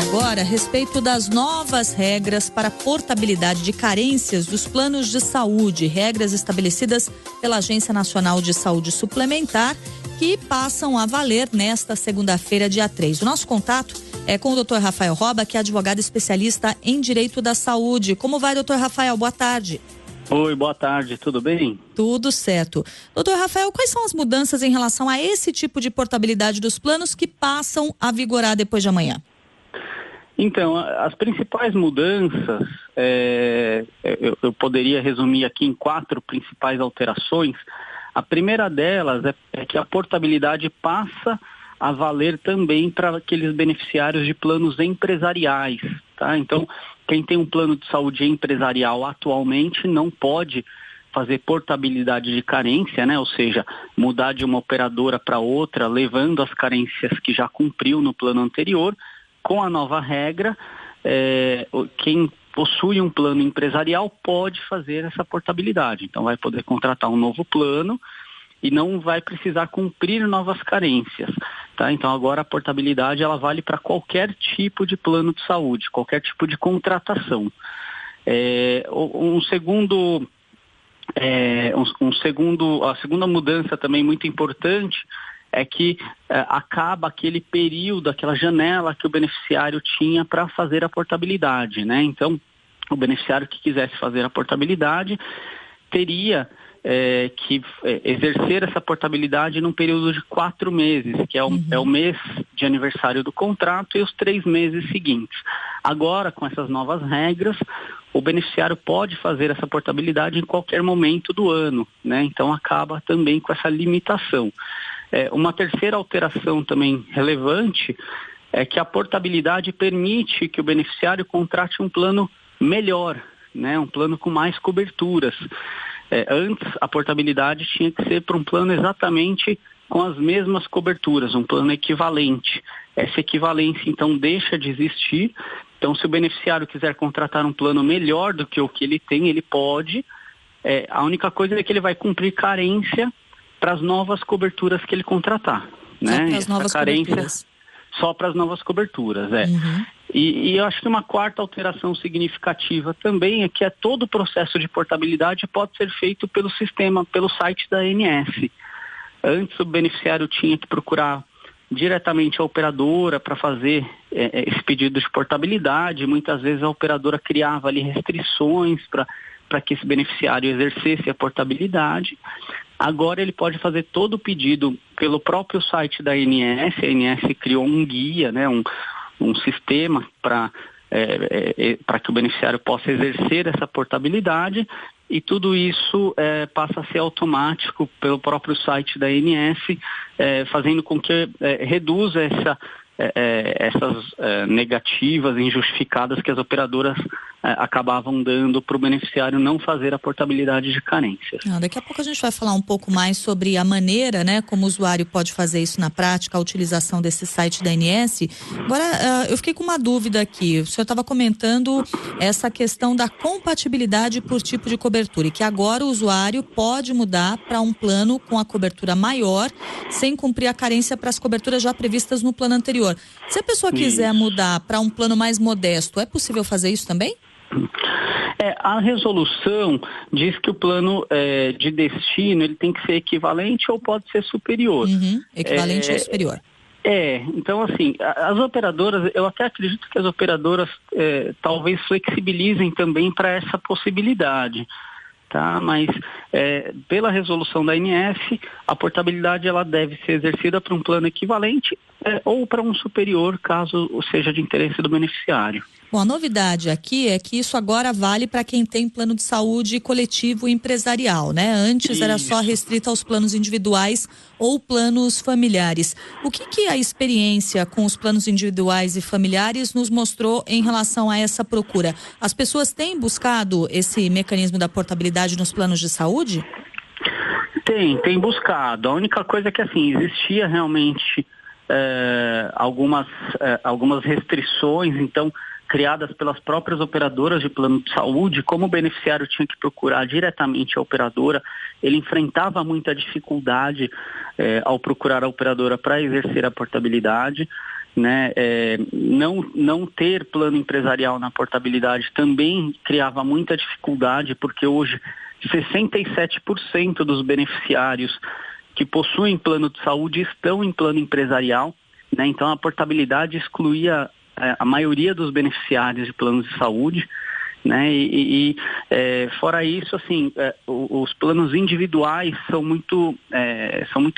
agora a respeito das novas regras para portabilidade de carências dos planos de saúde, regras estabelecidas pela Agência Nacional de Saúde Suplementar, que passam a valer nesta segunda-feira, dia 3. O nosso contato é com o Dr. Rafael Roba, que é advogado especialista em Direito da Saúde. Como vai, Dr. Rafael? Boa tarde. Oi, boa tarde, tudo bem? Tudo certo. Doutor Rafael, quais são as mudanças em relação a esse tipo de portabilidade dos planos que passam a vigorar depois de amanhã? Então, as principais mudanças, eu poderia resumir aqui em 4 principais alterações. A primeira delas é que a portabilidade passa a valer também para aqueles beneficiários de planos empresariais, tá? Então, quem tem um plano de saúde empresarial atualmente não pode fazer portabilidade de carência, né? Ou seja, mudar de uma operadora para outra, levando as carências que já cumpriu no plano anterior. Com a nova regra, quem possui um plano empresarial pode fazer essa portabilidade. Então, vai poder contratar um novo plano e não vai precisar cumprir novas carências, tá? Então, agora a portabilidade ela vale para qualquer tipo de plano de saúde, qualquer tipo de contratação. A segunda mudança também muito importante é que acaba aquele período, aquela janela que o beneficiário tinha para fazer a portabilidade, né? Então, o beneficiário que quisesse fazer a portabilidade teria que exercer essa portabilidade num período de 4 meses, que é o mês de aniversário do contrato e os 3 meses seguintes. Agora, com essas novas regras, o beneficiário pode fazer essa portabilidade em qualquer momento do ano, né? Então, acaba também com essa limitação. Uma terceira alteração também relevante é que a portabilidade permite que o beneficiário contrate um plano melhor, né? Um plano com mais coberturas. Antes, a portabilidade tinha que ser para um plano exatamente com as mesmas coberturas, um plano equivalente. Essa equivalência, então, deixa de existir. Então, se o beneficiário quiser contratar um plano melhor do que o que ele tem, ele pode. A única coisa é que ele vai cumprir carência para as novas coberturas que ele contratar, né? Só para as novas coberturas. Só para as novas coberturas, E eu acho que uma quarta alteração significativa também é que todo o processo de portabilidade pode ser feito pelo sistema, pelo site da ANS. Antes o beneficiário tinha que procurar diretamente a operadora para fazer esse pedido de portabilidade. Muitas vezes a operadora criava ali restrições para que esse beneficiário exercesse a portabilidade. Agora ele pode fazer todo o pedido pelo próprio site da ANS. A ANS criou um guia, né, um sistema para que o beneficiário possa exercer essa portabilidade, e tudo isso passa a ser automático pelo próprio site da ANS, fazendo com que reduza essas negativas, injustificadas que as operadoras acabavam dando para o beneficiário não fazer a portabilidade de carências. Daqui a pouco a gente vai falar um pouco mais sobre a maneira, né, como o usuário pode fazer isso na prática, a utilização desse site da ANS. Agora, eu fiquei com uma dúvida aqui. O senhor estava comentando essa questão da compatibilidade por tipo de cobertura, e que agora o usuário pode mudar para um plano com a cobertura maior, sem cumprir a carência para as coberturas já previstas no plano anterior. Se a pessoa quiser mudar para um plano mais modesto, é possível fazer isso também? A resolução diz que o plano de destino ele tem que ser equivalente ou pode ser superior. Equivalente ou superior. Então assim, as operadoras, eu até acredito que as operadoras talvez flexibilizem também para essa possibilidade, tá? Mas pela resolução da ANS, a portabilidade ela deve ser exercida para um plano equivalente ou para um superior, caso seja de interesse do beneficiário. Bom, a novidade aqui é que isso agora vale para quem tem plano de saúde coletivo e empresarial, né? Antes era só restrito aos planos individuais ou planos familiares. O que a experiência com os planos individuais e familiares nos mostrou em relação a essa procura? As pessoas têm buscado esse mecanismo da portabilidade nos planos de saúde? Tem buscado. A única coisa é que assim, existia realmente algumas restrições, então, criadas pelas próprias operadoras de plano de saúde. Como o beneficiário tinha que procurar diretamente a operadora, ele enfrentava muita dificuldade ao procurar a operadora para exercer a portabilidade. né, não ter plano empresarial na portabilidade também criava muita dificuldade, porque hoje 67% dos beneficiários que possuem plano de saúde estão em plano empresarial, né, então a portabilidade excluía a maioria dos beneficiários de planos de saúde, né? Fora isso, assim, os planos individuais são muito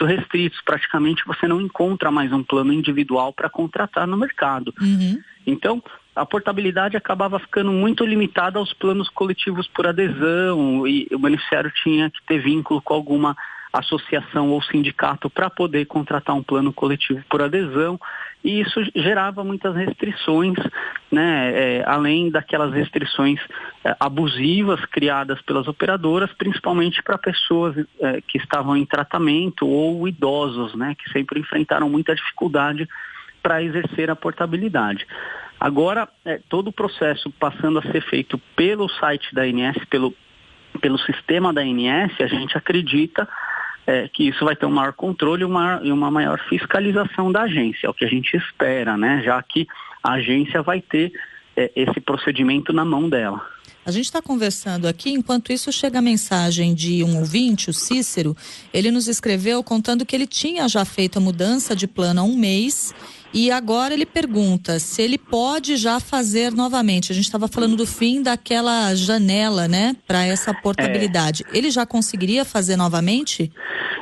restritos. Praticamente você não encontra mais um plano individual para contratar no mercado. Uhum. Então, a portabilidade acabava ficando muito limitada aos planos coletivos por adesão, e o beneficiário tinha que ter vínculo com alguma associação ou sindicato para poder contratar um plano coletivo por adesão, e isso gerava muitas restrições, né, além daquelas restrições abusivas criadas pelas operadoras, principalmente para pessoas que estavam em tratamento ou idosos, né, que sempre enfrentaram muita dificuldade para exercer a portabilidade. Agora, todo o processo passando a ser feito pelo site da ANS, pelo sistema da ANS, a gente acredita que isso vai ter um maior controle e uma maior fiscalização da agência, é o que a gente espera, né? Já que a agência vai ter esse procedimento na mão dela. A gente está conversando aqui, enquanto isso chega a mensagem de um ouvinte, o Cícero. Ele nos escreveu contando que ele tinha já feito a mudança de plano há um mês e agora ele pergunta se ele pode já fazer novamente. A gente estava falando do fim daquela janela, né, para essa portabilidade. Ele já conseguiria fazer novamente?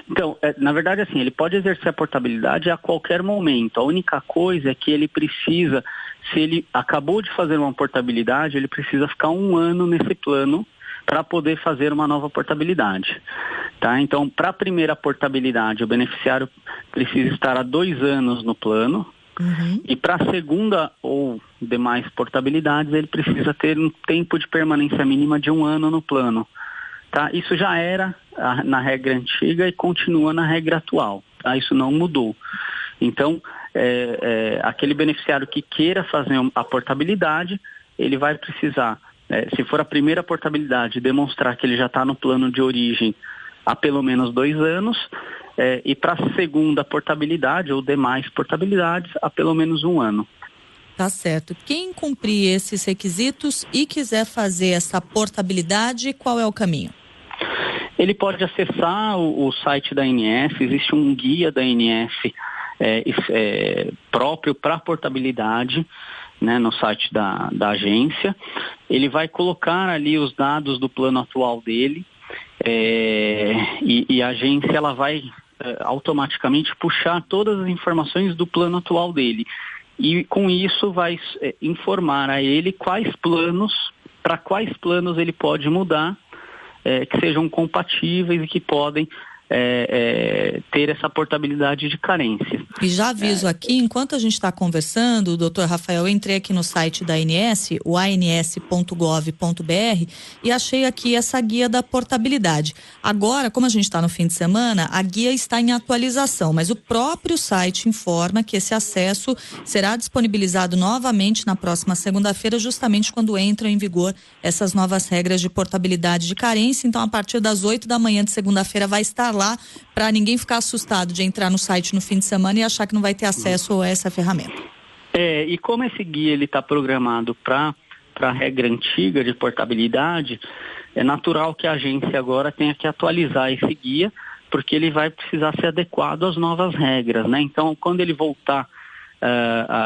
Então, na verdade, assim, ele pode exercer a portabilidade a qualquer momento. A única coisa é que ele precisa, se ele acabou de fazer uma portabilidade, ele precisa ficar 1 ano nesse plano para poder fazer uma nova portabilidade. Tá? Então, para a primeira portabilidade, o beneficiário precisa estar há 2 anos no plano. Uhum. E para a segunda ou demais portabilidades, ele precisa ter um tempo de permanência mínima de 1 ano no plano. Tá? Isso já era na regra antiga e continua na regra atual. Tá? Isso não mudou. Então, aquele beneficiário que queira fazer a portabilidade, ele vai precisar, se for a primeira portabilidade, demonstrar que ele já está no plano de origem há pelo menos 2 anos, e para a segunda portabilidade ou demais portabilidades há pelo menos 1 ano. Tá certo. Quem cumprir esses requisitos e quiser fazer essa portabilidade, qual é o caminho? Ele pode acessar o site da ANS, existe um guia da ANS próprio para portabilidade, né, no site da agência. Ele vai colocar ali os dados do plano atual dele, e a agência ela vai automaticamente puxar todas as informações do plano atual dele. E com isso vai informar a ele para quais planos ele pode mudar, que sejam compatíveis e que podem ter essa portabilidade de carência. E já aviso aqui, enquanto a gente está conversando, doutor Rafael, eu entrei aqui no site da ANS, o ans.gov.br, e achei aqui essa guia da portabilidade. Agora, como a gente está no fim de semana, a guia está em atualização, mas o próprio site informa que esse acesso será disponibilizado novamente na próxima segunda-feira, justamente quando entram em vigor essas novas regras de portabilidade de carência. Então, a partir das 8 da manhã de segunda-feira vai estar lá, para ninguém ficar assustado de entrar no site no fim de semana e achar que não vai ter acesso a essa ferramenta. E como esse guia está programado para a regra antiga de portabilidade, é natural que a agência agora tenha que atualizar esse guia, porque ele vai precisar ser adequado às novas regras, né? Então, quando ele voltar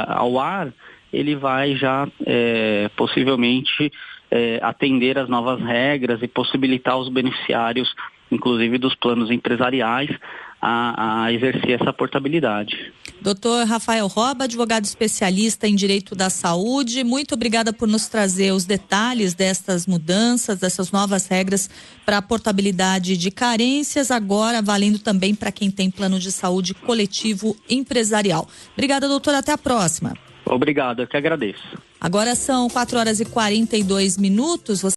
ao ar, ele vai já possivelmente atender às novas regras e possibilitar os beneficiários, inclusive dos planos empresariais, a exercer essa portabilidade. Doutor Rafael Roba, advogado especialista em direito da saúde, muito obrigada por nos trazer os detalhes destas mudanças, dessas novas regras para a portabilidade de carências, agora valendo também para quem tem plano de saúde coletivo empresarial. Obrigada, doutor, até a próxima. Obrigado, eu que agradeço. Agora são 4h42.